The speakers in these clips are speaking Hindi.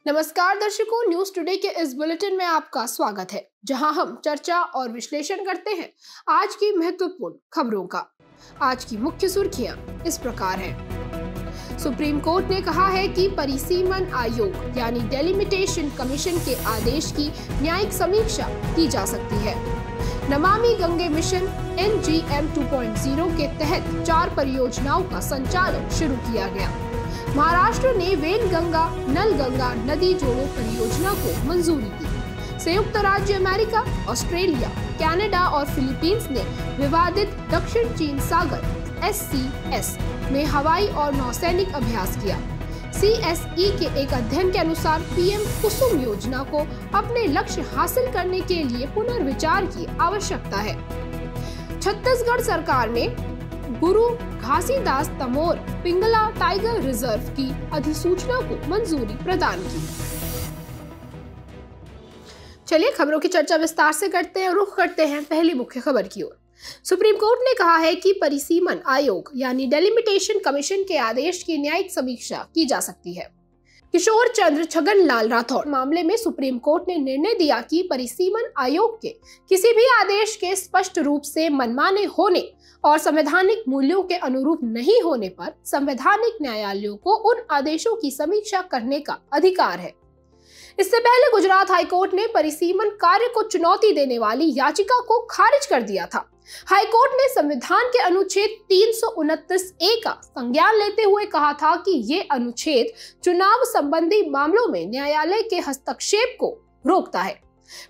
नमस्कार दर्शकों, न्यूज टुडे के इस बुलेटिन में आपका स्वागत है, जहां हम चर्चा और विश्लेषण करते हैं आज की महत्वपूर्ण खबरों का। आज की मुख्य सुर्खियां इस प्रकार हैं। सुप्रीम कोर्ट ने कहा है कि परिसीमन आयोग यानी डेलिमिटेशन कमीशन के आदेश की न्यायिक समीक्षा की जा सकती है। नमामि गंगे मिशन NGM 2.0 के तहत 4 परियोजनाओं का संचालन शुरू किया गया। महाराष्ट्र ने वेनगंगा नल गंगा नदी जोड़ो परियोजना को मंजूरी दी। संयुक्त राज्य अमेरिका, ऑस्ट्रेलिया, कनाडा और फिलीपींस ने विवादित दक्षिण चीन सागर SCS में हवाई और नौसैनिक अभ्यास किया। CSE के एक अध्ययन के अनुसार PM कुसुम योजना को अपने लक्ष्य हासिल करने के लिए पुनर्विचार की आवश्यकता है। छत्तीसगढ़ सरकार ने गुरु घासीदास तमोर पिंगला टाइगर रिजर्व की अधिसूचना को मंजूरी प्रदान की। चलिए खबरों की चर्चा विस्तार से करते हैं। रुख करते हैं पहली मुख्य खबर की ओर। सुप्रीम कोर्ट ने कहा है कि परिसीमन आयोग यानी डेलिमिटेशन कमीशन के आदेश की न्यायिक समीक्षा की जा सकती है। किशोर चंद्र छगनलाल राठौड़ मामले में सुप्रीम कोर्ट ने निर्णय दिया कि परिसीमन आयोग के किसी भी आदेश के स्पष्ट रूप से मनमाने होने और संवैधानिक मूल्यों के अनुरूप नहीं होने पर संवैधानिक न्यायालयों को उन आदेशों की समीक्षा करने का अधिकार है। इससे पहले गुजरात हाईकोर्ट ने परिसीमन कार्य को चुनौती देने वाली याचिका को खारिज कर दिया था। हाईकोर्ट ने संविधान के अनुच्छेद 329A का संज्ञान लेते हुए कहा था कि ये अनुच्छेद चुनाव संबंधी मामलों में न्यायालय के हस्तक्षेप को रोकता है।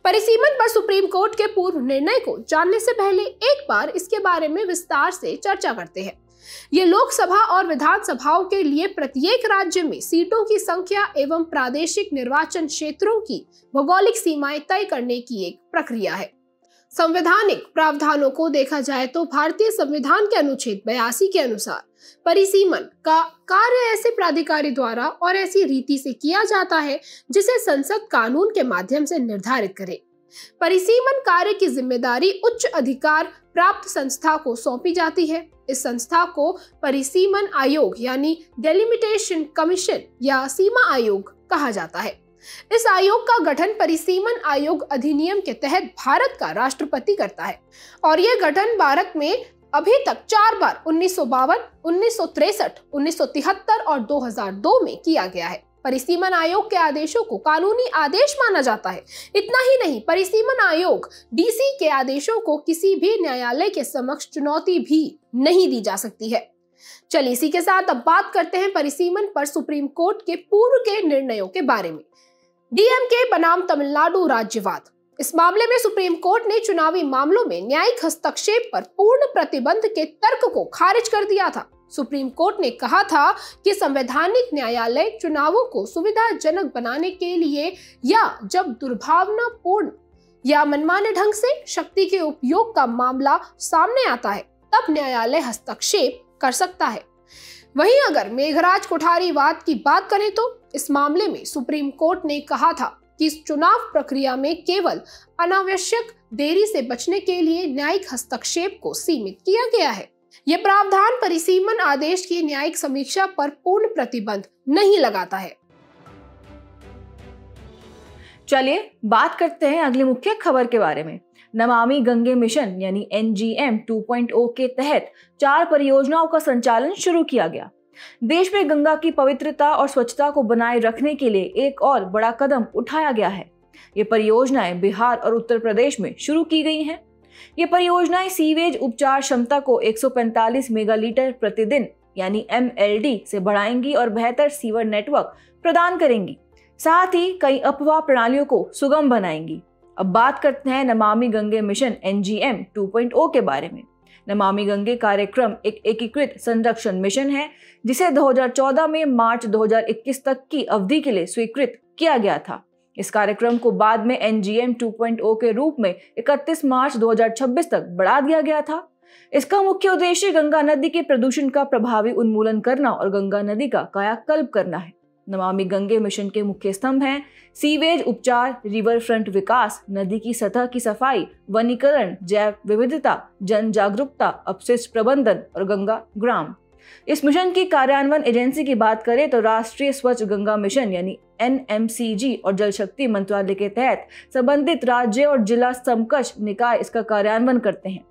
परिसीमन पर सुप्रीम कोर्ट के पूर्व निर्णय को जानने से पहले एक बार इसके बारे में विस्तार से चर्चा करते हैं। ये लोकसभा और विधानसभाओं के लिए प्रत्येक राज्य में सीटों की संख्या एवं प्रादेशिक निर्वाचन क्षेत्रों की भौगोलिक सीमाएं तय करने की एक प्रक्रिया है। संवैधानिक प्रावधानों को देखा जाए तो भारतीय संविधान के अनुच्छेद 82 के अनुसार परिसीमन का कार्य ऐसे प्राधिकारी द्वारा और ऐसी रीति से किया जाता है जिसे संसद कानून के माध्यम से निर्धारित करे। परिसीमन कार्य की जिम्मेदारी उच्च अधिकार प्राप्त संस्था को सौंपी जाती है। इस संस्था को परिसीमन आयोग यानी डेलिमिटेशन कमीशन या सीमा आयोग कहा जाता है। इस आयोग का गठन परिसीमन आयोग अधिनियम के तहत भारत का राष्ट्रपति करता है और यह गठन भारत में अभी तक 4 बार 1952, 1963, 1973 और 2002 में किया गया है। परिसीमन आयोग के आदेशों को कानूनी आदेश माना जाता है। इतना ही नहीं, परिसीमन आयोग DC के आदेशों को किसी भी न्यायालय के समक्ष चुनौती भी नहीं दी जा सकती है। चलिए इसी के साथ अब बात करते हैं परिसीमन पर सुप्रीम कोर्ट के पूर्व के निर्णयों के बारे में। DMK बनाम तमिलनाडु राज्यवाद। इस मामले में सुप्रीम कोर्ट ने चुनावी मामलों में न्यायिक हस्तक्षेप पर पूर्ण प्रतिबंध के तर्क को खारिज कर दिया था। सुप्रीम कोर्ट ने कहा था कि संवैधानिक न्यायालय चुनावों को सुविधाजनक बनाने के लिए या जब दुर्भावनापूर्ण या मनमाने ढंग से शक्ति के उपयोग का मामला सामने आता है तब न्यायालय हस्तक्षेप कर सकता है। वहीं अगर मेघराज कोठारी वाद की बात करें तो इस मामले में सुप्रीम कोर्ट ने कहा था कि इस चुनाव प्रक्रिया में केवल अनावश्यक देरी से बचने के लिए न्यायिक हस्तक्षेप को सीमित किया गया है। यह प्रावधान परिसीमन आदेश की न्यायिक समीक्षा पर पूर्ण प्रतिबंध नहीं लगाता है। चलिए बात करते हैं अगली मुख्य खबर के बारे में। नमामि गंगे मिशन यानी NGM 2.0 के तहत 4 परियोजनाओं का संचालन शुरू किया गया। देश में गंगा की पवित्रता और स्वच्छता को बनाए रखने के लिए एक और बड़ा कदम उठाया गया है। ये परियोजनाएं बिहार और उत्तर प्रदेश में शुरू की गई हैं। ये परियोजनाएं सीवेज उपचार क्षमता को 145 मेगालीटर प्रतिदिन यानी MLD से बढ़ाएंगी और बेहतर सीवर नेटवर्क प्रदान करेंगी। साथ ही कई अपवाह प्रणालियों को सुगम बनाएंगी। अब बात करते हैं नमामि गंगे मिशन NGM 2.0 के बारे में। नमामि गंगे कार्यक्रम एक एकीकृत संरक्षण मिशन है जिसे 2014 में मार्च 2021 तक की अवधि के लिए स्वीकृत किया गया था। इस कार्यक्रम को बाद में NGM 2.0 के रूप में 31 मार्च 2026 तक बढ़ा दिया गया था। इसका मुख्य उद्देश्य गंगा नदी के प्रदूषण का प्रभावी उन्मूलन करना और गंगा नदी का कायाकल्प करना है। नमामि गंगे मिशन के मुख्य स्तंभ हैं सीवेज उपचार, रिवर फ्रंट विकास, नदी की सतह की सफाई, वनीकरण, जैव विविधता, जन जागरूकता, अपशिष्ट प्रबंधन और गंगा ग्राम। इस मिशन की कार्यान्वयन एजेंसी की बात करें तो राष्ट्रीय स्वच्छ गंगा मिशन यानी NMCG और जल शक्ति मंत्रालय के तहत संबंधित राज्य और जिला समकक्ष निकाय इसका कार्यान्वयन करते हैं।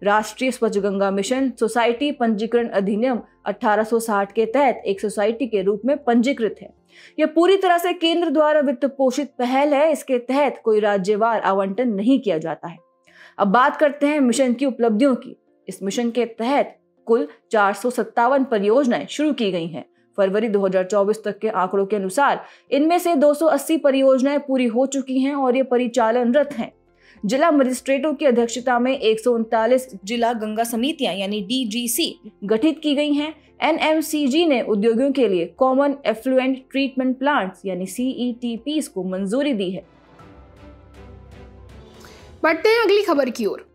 राष्ट्रीय स्वच्छ गंगा मिशन सोसाइटी पंजीकरण अधिनियम 1860 के तहत एक सोसाइटी के रूप में पंजीकृत है। यह पूरी तरह से केंद्र द्वारा वित्त पोषित पहल है। इसके तहत कोई राज्यवार आवंटन नहीं किया जाता है। अब बात करते हैं मिशन की उपलब्धियों की। इस मिशन के तहत कुल 457 परियोजनाएं शुरू की गई हैं। फरवरी 2024 तक के आंकड़ों के अनुसार इनमें से 280 परियोजनाएं पूरी हो चुकी हैं और ये परिचालनरत हैं। जिला मजिस्ट्रेटों की अध्यक्षता में 139 जिला गंगा समितियां यानी DGC गठित की गई हैं। NMCG ने उद्योगों के लिए कॉमन एफ्लुएंट ट्रीटमेंट प्लांट्स यानी CETPs को मंजूरी दी है। बढ़ते हैं अगली खबर की ओर।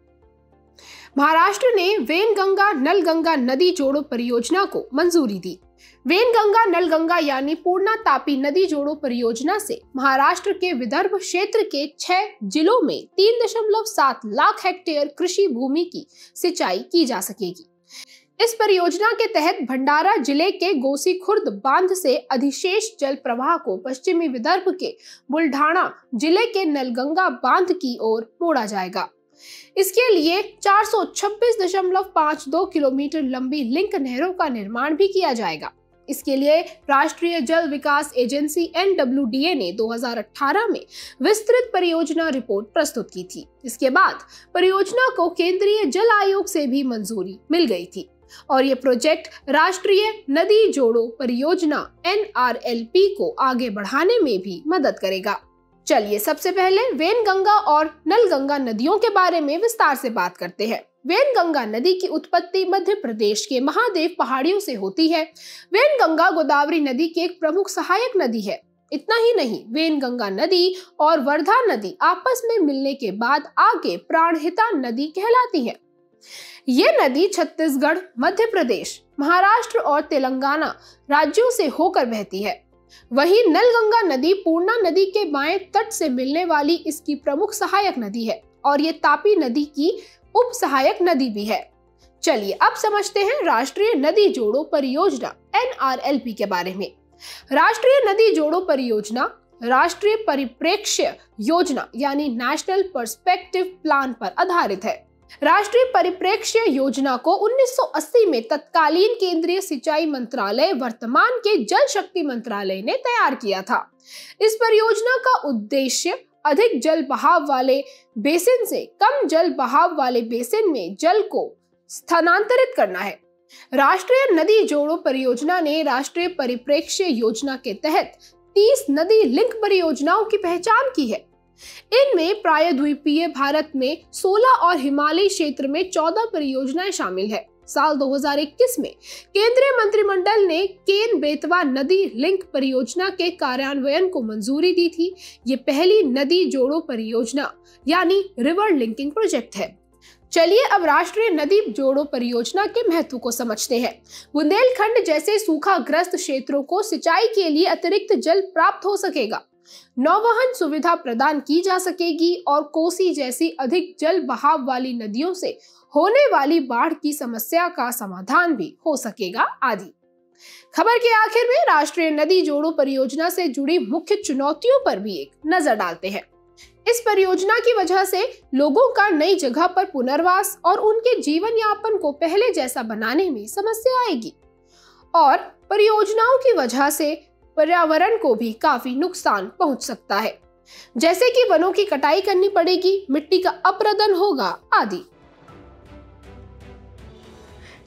महाराष्ट्र ने वेनगंगा नलगंगा नदी जोड़ो परियोजना को मंजूरी दी। वेनगंगा नलगंगा यानी पूर्णा तापी नदी जोड़ो परियोजना से महाराष्ट्र के विदर्भ क्षेत्र के 6 जिलों में 3.7 लाख हेक्टेयर कृषि भूमि की सिंचाई की जा सकेगी। इस परियोजना के तहत भंडारा जिले के गोसी खुर्द बांध से अधिशेष जल प्रवाह को पश्चिमी विदर्भ के बुल्ढाना जिले के नलगंगा बांध की ओर मोड़ा जाएगा। इसके लिए 426.52 किलोमीटर लंबी लिंक नहरों का निर्माण भी किया जाएगा। इसके लिए राष्ट्रीय जल विकास एजेंसी NWDA ने 2018 में विस्तृत परियोजना रिपोर्ट प्रस्तुत की थी। इसके बाद परियोजना को केंद्रीय जल आयोग से भी मंजूरी मिल गई थी और ये प्रोजेक्ट राष्ट्रीय नदी जोड़ो परियोजना NRLP को आगे बढ़ाने में भी मदद करेगा। चलिए सबसे पहले वेनगंगा और नलगंगा नदियों के बारे में विस्तार से बात करते हैं। वेनगंगा नदी की उत्पत्ति मध्य प्रदेश के महादेव पहाड़ियों से होती है। वेनगंगा गोदावरी नदी की एक प्रमुख सहायक नदी है। इतना ही नहीं, वेनगंगा नदी और वर्धा नदी आपस में मिलने के बाद आगे प्राणहिता नदी कहलाती है। ये नदी छत्तीसगढ़, मध्य प्रदेश, महाराष्ट्र और तेलंगाना राज्यों से होकर बहती है। वहीं नलगंगा नदी पूर्णा नदी के बाएं तट से मिलने वाली इसकी प्रमुख सहायक नदी है और ये तापी नदी की उप सहायक नदी भी है। चलिए अब समझते हैं राष्ट्रीय नदी जोड़ो परियोजना NRLP के बारे में। राष्ट्रीय नदी जोड़ो परियोजना राष्ट्रीय परिप्रेक्ष्य योजना यानी नेशनल पर्सपेक्टिव प्लान पर आधारित है। राष्ट्रीय परिप्रेक्ष्य योजना को 1980 में तत्कालीन केंद्रीय सिंचाई मंत्रालय, वर्तमान के जल शक्ति मंत्रालय ने तैयार किया था। इस परियोजना का उद्देश्य अधिक जल बहाव वाले बेसिन से कम जल बहाव वाले बेसिन में जल को स्थानांतरित करना है। राष्ट्रीय नदी जोड़ो परियोजना ने राष्ट्रीय परिप्रेक्ष्य योजना के तहत 30 नदी लिंक परियोजनाओं की पहचान की है। इनमें प्रायद्वीपीय भारत में 16 और हिमालयी क्षेत्र में 14 परियोजनाएं शामिल है। साल 2021 में केंद्रीय मंत्रिमंडल ने केन बेतवा नदी लिंक परियोजना के कार्यान्वयन को मंजूरी दी थी। ये पहली नदी जोड़ो परियोजना यानी रिवर लिंकिंग प्रोजेक्ट है। चलिए अब राष्ट्रीय नदी जोड़ो परियोजना के महत्व को समझते हैं। बुंदेलखंड जैसे सूखाग्रस्त क्षेत्रों को सिंचाई के लिए अतिरिक्त जल प्राप्त हो सकेगा, नौवहन सुविधा प्रदान की जा सकेगी और कोसी जैसी अधिक जल बहाव वाली नदियों से होने वाली बाढ़ की समस्या का समाधान भी हो सकेगा आदि। खबर के आखिर में राष्ट्रीय नदी जोड़ो परियोजना से जुड़ी मुख्य चुनौतियों पर भी एक नजर डालते हैं। इस परियोजना की वजह से लोगों का नई जगह पर पुनर्वास और उनके जीवन यापन को पहले जैसा बनाने में समस्या आएगी और परियोजनाओं की वजह से पर्यावरण को भी काफी नुकसान पहुंच सकता है, जैसे कि वनों की कटाई करनी पड़ेगी, मिट्टी का अपरदन होगा आदि।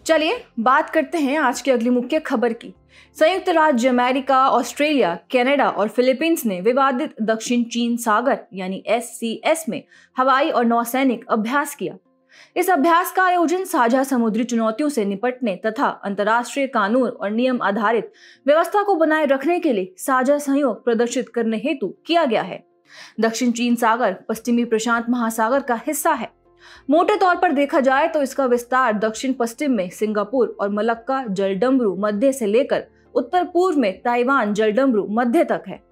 चलिए बात करते हैं आज की अगली मुख्य खबर की। संयुक्त राज्य अमेरिका, ऑस्ट्रेलिया, कनाडा और फिलीपींस ने विवादित दक्षिण चीन सागर यानी SCS में हवाई और नौसैनिक अभ्यास किया। इस अभ्यास का आयोजन साझा समुद्री चुनौतियों से निपटने तथा अंतर्राष्ट्रीय कानून और नियम आधारित व्यवस्था को बनाए रखने के लिए साझा सहयोग प्रदर्शित करने हेतु किया गया है। दक्षिण चीन सागर पश्चिमी प्रशांत महासागर का हिस्सा है। मोटे तौर पर देखा जाए तो इसका विस्तार दक्षिण पश्चिम में सिंगापुर और मलक्का जलडमरू मध्य से लेकर उत्तर पूर्व में ताइवान जलडमरू मध्य तक है।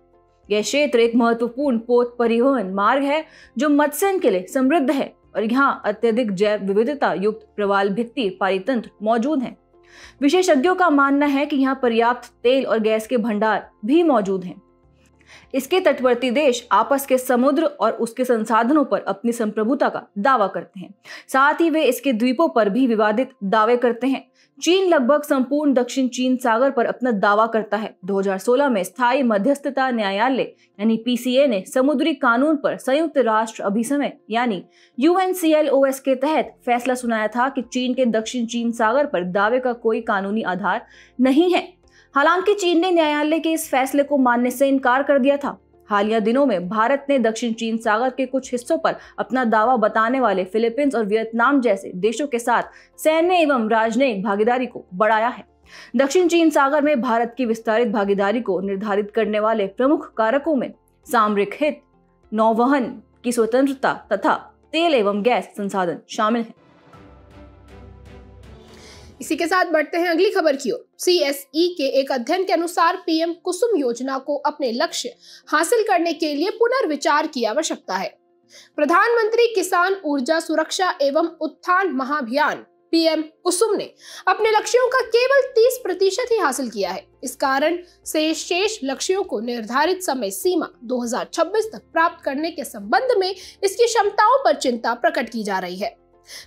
यह क्षेत्र एक महत्वपूर्ण पोत परिवहन मार्ग है जो मत्स्य के लिए समृद्ध है और यहाँ अत्यधिक जैव विविधता युक्त प्रवाल भित्ति पारितंत्र मौजूद हैं। विशेषज्ञों का मानना है कि यहाँ पर्याप्त तेल और गैस के भंडार भी मौजूद हैं। इसके तटवर्ती देश आपस के समुद्र और उसके संसाधनों पर अपनी संप्रभुता का दावा करते हैं। साथ ही वे इसके द्वीपों पर भी विवादित दावे करते हैं। चीन लगभग संपूर्ण दक्षिण चीन सागर पर अपना दावा करता है। 2016 में स्थायी मध्यस्थता न्यायालय यानी PCA ने समुद्री कानून पर संयुक्त राष्ट्र अभिसमय यानी UNCLOS के तहत फैसला सुनाया था कि चीन के दक्षिण चीन सागर पर दावे का कोई कानूनी आधार नहीं है। हालांकि चीन ने न्यायालय के इस फैसले को मानने से इनकार कर दिया था। हालिया दिनों में भारत ने दक्षिण चीन सागर के कुछ हिस्सों पर अपना दावा बताने वाले फिलीपींस और वियतनाम जैसे देशों के साथ सैन्य एवं राजनयिक भागीदारी को बढ़ाया है। दक्षिण चीन सागर में भारत की विस्तारित भागीदारी को निर्धारित करने वाले प्रमुख कारकों में सामरिक हित, नौवहन की स्वतंत्रता तथा तेल एवं गैस संसाधन शामिल हैं। इसी के साथ बढ़ते हैं अगली खबर की ओर। CSE के एक अध्ययन के अनुसार PM कुसुम योजना को अपने लक्ष्य हासिल करने के लिए पुनर्विचार की आवश्यकता है। प्रधानमंत्री किसान ऊर्जा सुरक्षा एवं उत्थान महाभियान PM कुसुम ने अपने लक्ष्यों का केवल 30% ही हासिल किया है। इस कारण से शेष लक्ष्यों को निर्धारित समय सीमा 2026 तक प्राप्त करने के संबंध में इसकी क्षमताओं पर चिंता प्रकट की जा रही है।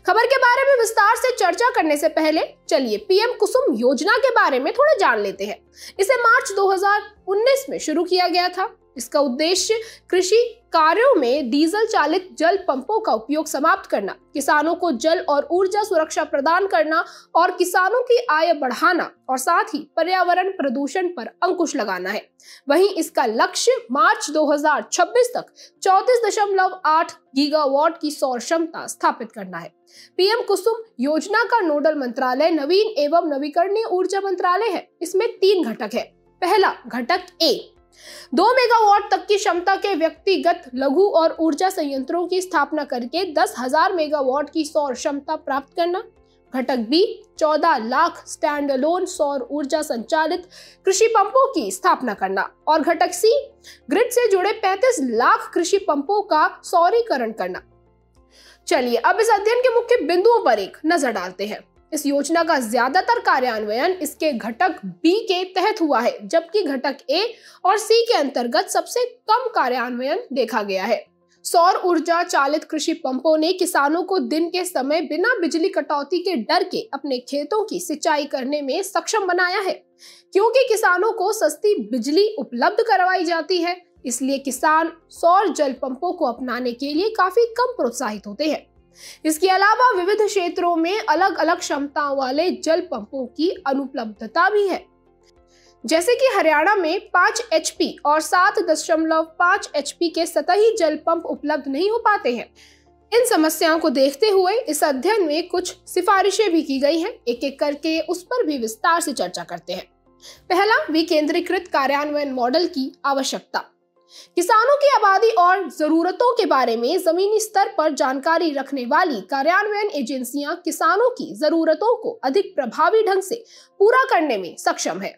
खबर के बारे में विस्तार से चर्चा करने से पहले चलिए PM कुसुम योजना के बारे में थोड़ा जान लेते हैं। इसे मार्च 2019 में शुरू किया गया था। इसका उद्देश्य कृषि कार्यों में डीजल चालित जल पंपों का उपयोग समाप्त करना, किसानों को जल और ऊर्जा सुरक्षा प्रदान करना और किसानों की आय बढ़ाना और साथ ही पर्यावरण प्रदूषण पर अंकुश लगाना है। वहीं इसका लक्ष्य मार्च 2026 तक 34.8 गीगावाट की सौर क्षमता स्थापित करना है। PM कुसुम योजना का नोडल मंत्रालय नवीन एवं नवीकरणीय ऊर्जा मंत्रालय है। इसमें 3 घटक है। पहला घटक A 2 मेगावाट तक की क्षमता के व्यक्तिगत लघु और ऊर्जा संयंत्रों की स्थापना करके 10,000 मेगावाट की सौर क्षमता प्राप्त करना। घटक B 14 लाख स्टैंड अलोन सौर ऊर्जा संचालित कृषि पंपों की स्थापना करना और घटक C ग्रिड से जुड़े 35 लाख कृषि पंपों का सौरीकरण करना। चलिए अब इस अध्ययन के मुख्य बिंदुओं पर एक नजर डालते हैं। इस योजना का ज्यादातर कार्यान्वयन इसके घटक B के तहत हुआ है, जबकि घटक A और C के अंतर्गत सबसे कम कार्यान्वयन देखा गया है। सौर ऊर्जा चालित कृषि पंपों ने किसानों को दिन के समय बिना बिजली कटौती के डर के अपने खेतों की सिंचाई करने में सक्षम बनाया है। क्योंकि किसानों को सस्ती बिजली उपलब्ध करवाई जाती है, इसलिए किसान सौर जल पंपों को अपनाने के लिए काफी कम प्रोत्साहित होते हैं। इसके अलावा विविध क्षेत्रों में अलग अलग क्षमताओं वाले जल पंपों की अनुपलब्धता भी है। जैसे कि हरियाणा में 5 HP और 7.5 HP के सतही जल पंप उपलब्ध नहीं हो पाते हैं। इन समस्याओं को देखते हुए इस अध्ययन में कुछ सिफारिशें भी की गई हैं। एक एक करके उस पर भी विस्तार से चर्चा करते हैं। पहला, विकेंद्रीकृत कार्यान्वयन मॉडल की आवश्यकता। किसानों की आबादी और जरूरतों के बारे में जमीनी स्तर पर जानकारी रखने वाली कार्यान्वयन एजेंसियां किसानों की जरूरतों को अधिक प्रभावी ढंग से पूरा करने में सक्षम है।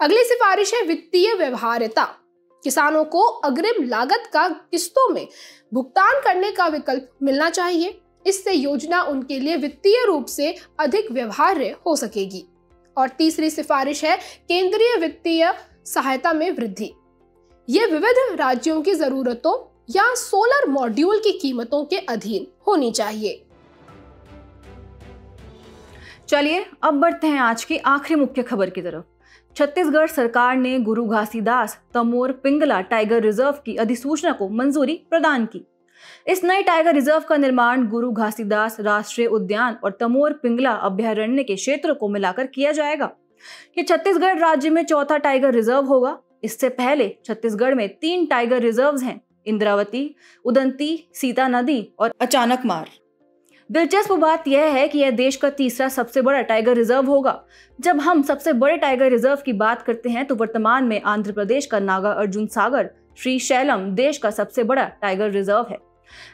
अगली सिफारिश है वित्तीय व्यवहार्यता। किसानों को अग्रिम लागत का किस्तों में भुगतान करने का विकल्प मिलना चाहिए। इससे योजना उनके लिए वित्तीय रूप से अधिक व्यवहार्य हो सकेगी। और तीसरी सिफारिश है केंद्रीय वित्तीय सहायता में वृद्धि। ये विविध राज्यों की जरूरतों या सोलर मॉड्यूल की कीमतों के अधीन होनी चाहिए। चलिए अब बढ़ते हैं आज की आखिरी मुख्य खबर की तरफ। छत्तीसगढ़ सरकार ने गुरु घासीदास तमोर पिंगला टाइगर रिजर्व की अधिसूचना को मंजूरी प्रदान की। इस नए टाइगर रिजर्व का निर्माण गुरु घासीदास राष्ट्रीय उद्यान और तमोर पिंगला अभयारण्य के क्षेत्र को मिलाकर किया जाएगा। ये छत्तीसगढ़ राज्य में चौथा टाइगर रिजर्व होगा। इससे पहले छत्तीसगढ़ में 3 टाइगर रिजर्व्स हैं, इंद्रावती, उदंती, सीता नदी और अचानकमार। दिलचस्प बात यह है कि यह देश का तीसरा सबसे बड़ा टाइगर रिजर्व होगा। जब हम सबसे बड़े टाइगर रिजर्व की बात करते हैं तो वर्तमान में आंध्र प्रदेश का नागा अर्जुन सागर श्री शैलम देश का सबसे बड़ा टाइगर रिजर्व है।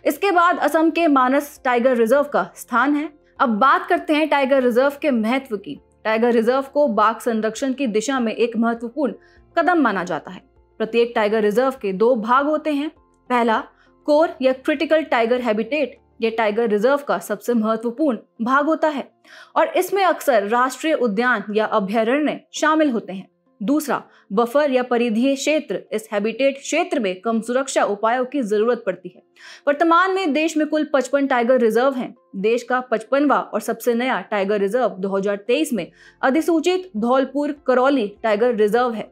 इसके बाद असम के मानस टाइगर रिजर्व का स्थान है। अब बात करते हैं टाइगर रिजर्व के महत्व की। टाइगर रिजर्व को बाघ संरक्षण की दिशा में एक महत्वपूर्ण कदम माना जाता है। प्रत्येक टाइगर रिजर्व के 2 भाग होते हैं। पहला कोर या क्रिटिकल टाइगर हैबिटेट यह टाइगर रिजर्व का सबसे महत्वपूर्ण भाग होता है और इसमें अक्सर राष्ट्रीय उद्यान या अभयारण्य शामिल होते हैं। दूसरा, बफर या परिधीय क्षेत्र। इस हैबिटेट क्षेत्र में कम सुरक्षा उपायों की जरूरत पड़ती है। वर्तमान में देश में कुल 55 टाइगर रिजर्व हैं। देश का 55वां और सबसे नया टाइगर रिजर्व 2023 में अधिसूचित धौलपुर करौली टाइगर रिजर्व है।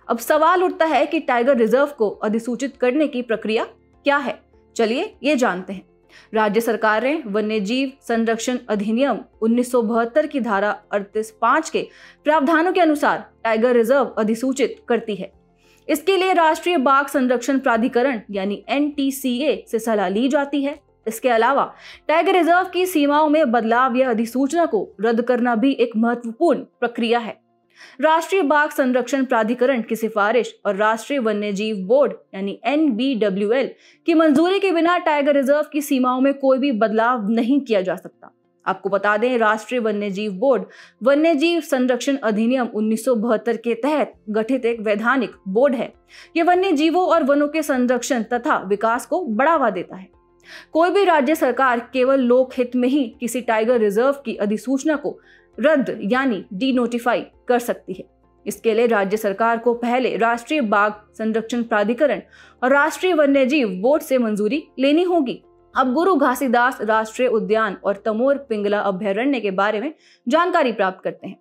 अब सवाल उठता है कि टाइगर रिजर्व को अधिसूचित करने की प्रक्रिया क्या है। चलिए ये जानते हैं। राज्य सरकार ने वन्यजीव संरक्षण अधिनियम 1972 की धारा 38(5) के प्रावधानों के अनुसार टाइगर रिजर्व अधिसूचित करती है। इसके लिए राष्ट्रीय बाघ संरक्षण प्राधिकरण यानी NTCA से सलाह ली जाती है। इसके अलावा टाइगर रिजर्व की सीमाओं में बदलाव या अधिसूचना को रद्द करना भी एक महत्वपूर्ण प्रक्रिया है। राष्ट्रीय बाघ संरक्षण प्राधिकरण की सिफारिश और राष्ट्रीय वन्यजीव बोर्ड यानी NBWL की मंजूरी के बिना टाइगर रिजर्व की सीमाओं में कोई भी बदलाव नहीं किया जा सकता। आपको बता दें, राष्ट्रीय वन्यजीव बोर्ड वन्यजीव संरक्षण अधिनियम 1972 के तहत गठित एक वैधानिक बोर्ड है। यह वन्य जीवों और वनों के संरक्षण तथा विकास को बढ़ावा देता है। कोई भी राज्य सरकार केवल लोकहित में ही किसी टाइगर रिजर्व की अधिसूचना को रद्द यानी डीनोटिफाई कर सकती है। इसके लिए राज्य सरकार को पहले राष्ट्रीय बाघ संरक्षण प्राधिकरण और राष्ट्रीय वन्यजीव बोर्ड से मंजूरी लेनी होगी। अब गुरु घासीदास राष्ट्रीय उद्यान और तमोर पिंगला अभयारण्य के बारे में जानकारी प्राप्त करते हैं।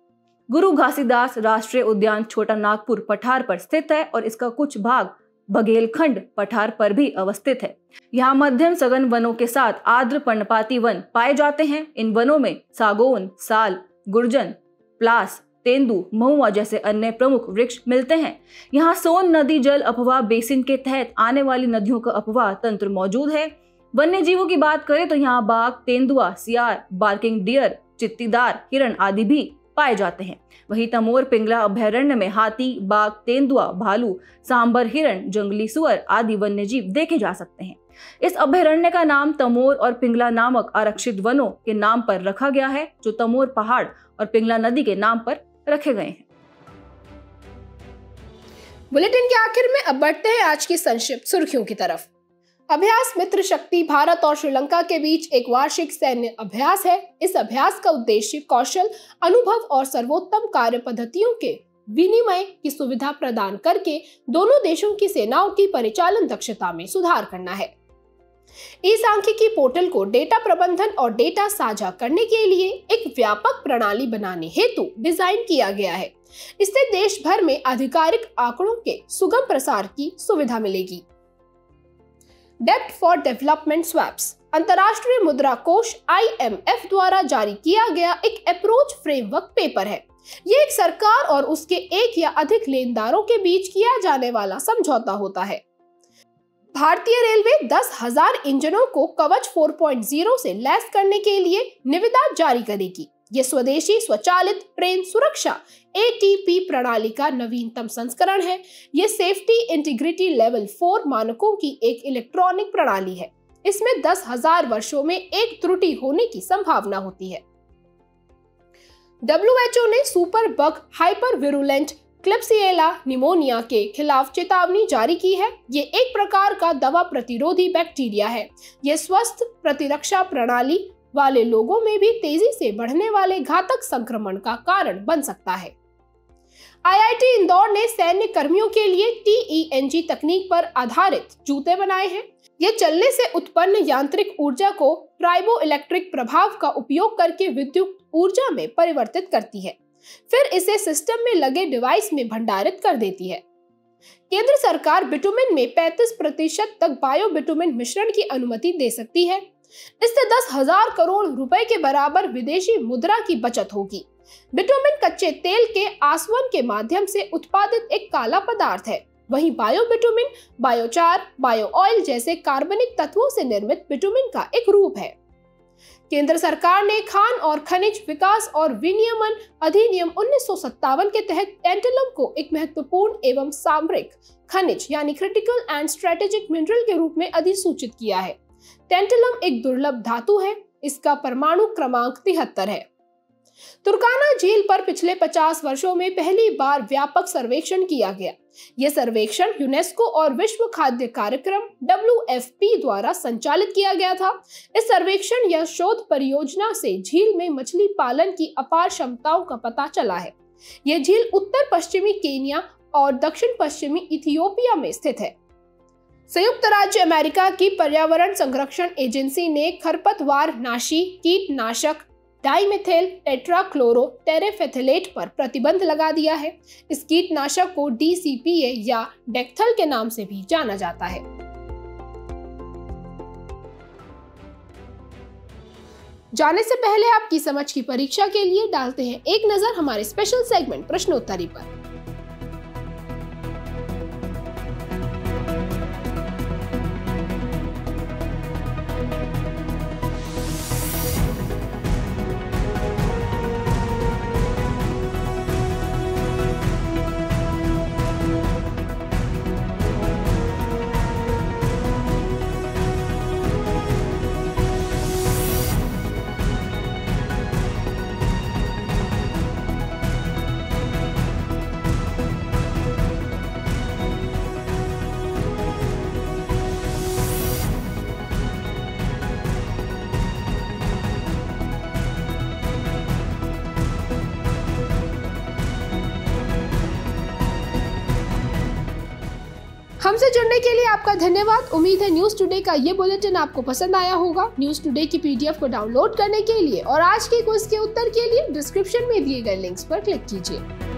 गुरु घासीदास राष्ट्रीय उद्यान छोटा नागपुर पठार पर स्थित है और इसका कुछ भाग बघेलखंड पठार पर भी अवस्थित है। यहाँ मध्यम सघन वनों के साथ आर्द्र पर्णपाती वन पाए जाते हैं। इन वनों में सागौन, साल, गुर्जन, प्लास, तेंदू, महुआ जैसे अन्य प्रमुख वृक्ष मिलते हैं। यहाँ सोन नदी जल अपवाह बेसिन के तहत आने वाली नदियों का अपवाह तंत्र मौजूद है। वन्य जीवों की बात करें तो यहाँ बाघ, तेंदुआ, सियार, बार्किंग डियर, चित्तीदार हिरण आदि भी पाए जाते हैं। वहीं तमोर पिंगला अभयारण्य में हाथी, बाघ, तेंदुआ, भालू, सांबर हिरण, जंगली सुअर आदि वन्यजीव देखे जा सकते हैं। इस अभयारण्य का नाम तमोर और पिंगला नामक आरक्षित वनों के नाम पर रखा गया है, जो तमोर पहाड़ और पिंगला नदी के नाम पर रखे गए हैं। बुलेटिन के आखिर में अब बढ़ते हैं आज की संक्षिप्त सुर्खियों की तरफ। अभ्यास मित्र शक्ति भारत और श्रीलंका के बीच एक वार्षिक सैन्य अभ्यास है। इस अभ्यास का उद्देश्य कौशल, अनुभव और सर्वोत्तम कार्य पद्धतियों के विनिमय की सुविधा प्रदान करके दोनों देशों की सेनाओं की परिचालन दक्षता में सुधार करना है। ई-सांख्यिकी पोर्टल को डेटा प्रबंधन और डेटा साझा करने के लिए एक व्यापक प्रणाली बनाने हेतु डिजाइन किया गया है। इससे देश भर में आधिकारिक आंकड़ों के सुगम प्रसार की सुविधा मिलेगी। डेब्ट फॉर डेवलपमेंट स्वैप्स अंतर्राष्ट्रीय मुद्रा कोष IMF द्वारा जारी किया गया एक अप्रोच फ्रेमवर्क पेपर है। ये एक सरकार और उसके एक या अधिक लेनदारों के बीच किया जाने वाला समझौता होता है। भारतीय रेलवे 10,000 इंजनों को कवच 4.0 से लैस करने के लिए निविदा जारी करेगी। ये स्वदेशी स्वचालित ट्रेन सुरक्षा ATP प्रणाली का नवीनतम संस्करण है। ये सेफ्टी इंटीग्रिटी लेवल 4 मानकों की एक इलेक्ट्रॉनिक प्रणाली है। इसमें 10,000 वर्षों में एक त्रुटि होने की संभावना होती है। WHO ने super bug hyper virulent Klebsiella pneumoniae के खिलाफ चेतावनी जारी की है। ये एक प्रकार का दवा प्रतिरोधी बैक्टीरिया है। ये स्वस्थ प्रतिरक्षा प्रणाली वाले लोगों में भी तेजी से बढ़ने वाले घातक संक्रमण का कारण बन सकता है। IIT इंदौर ने सैन्य कर्मियों के लिए TENG तकनीक पर आधारित जूते बनाए हैं। ये चलने से उत्पन्न यांत्रिक ऊर्जा को ट्राइबो इलेक्ट्रिक प्रभाव का उपयोग करके विद्युत ऊर्जा में परिवर्तित करती है, फिर इसे सिस्टम में लगे डिवाइस में भंडारित कर देती है। केंद्र सरकार बिटुमिन में 35% तक बायो बिटुमिन मिश्रण की अनुमति दे सकती है। इससे 10,000 करोड़ रुपए के बराबर विदेशी मुद्रा की बचत होगी। बिटुमिन कच्चे तेल के आसवन के माध्यम से उत्पादित एक काला पदार्थ है। वहीं bio bitumen biochar, bio oil जैसे कार्बनिक तत्वों से निर्मित बिटुमिन का एक रूप है। केंद्र सरकार ने खान और खनिज विकास और विनियमन अधिनियम 1957 के तहत टेंटलम को एक महत्वपूर्ण एवं सामरिक खनिज यानी क्रिटिकल एंड स्ट्रेटेजिक मिनरल के रूप में अधिसूचित किया है। टेंटलम एक दुर्लभ धातु है। इसका परमाणु क्रमांक 73 है। तुर्काना झील पर पिछले 50 वर्षों में पहली बार व्यापक सर्वेक्षण किया गया। यह सर्वेक्षण यूनेस्को और विश्व खाद्य कार्यक्रम WFP द्वारा संचालित किया गया था। इस सर्वेक्षण या शोध परियोजना से झील में मछली पालन की अपार क्षमताओं का पता चला है। यह झील उत्तर पश्चिमी केन्या और दक्षिण पश्चिमी इथियोपिया में स्थित है। संयुक्त राज्य अमेरिका की पर्यावरण संरक्षण एजेंसी ने खरपतवार नाशी कीटनाशक डाइमेथिल टेट्राक्लोरो टेरेफेथलेट पर प्रतिबंध लगा दिया है। इस कीटनाशक को DCPA या डेक्थल के नाम से भी जाना जाता है। जाने से पहले आपकी समझ की परीक्षा के लिए डालते हैं एक नजर हमारे स्पेशल सेगमेंट प्रश्नोत्तरी पर। हमसे जुड़ने के लिए आपका धन्यवाद। उम्मीद है न्यूज टुडे का ये बुलेटिन आपको पसंद आया होगा। न्यूज टुडे की PDF को डाउनलोड करने के लिए और आज के क्विज के उत्तर के लिए डिस्क्रिप्शन में दिए गए लिंक्स पर क्लिक कीजिए।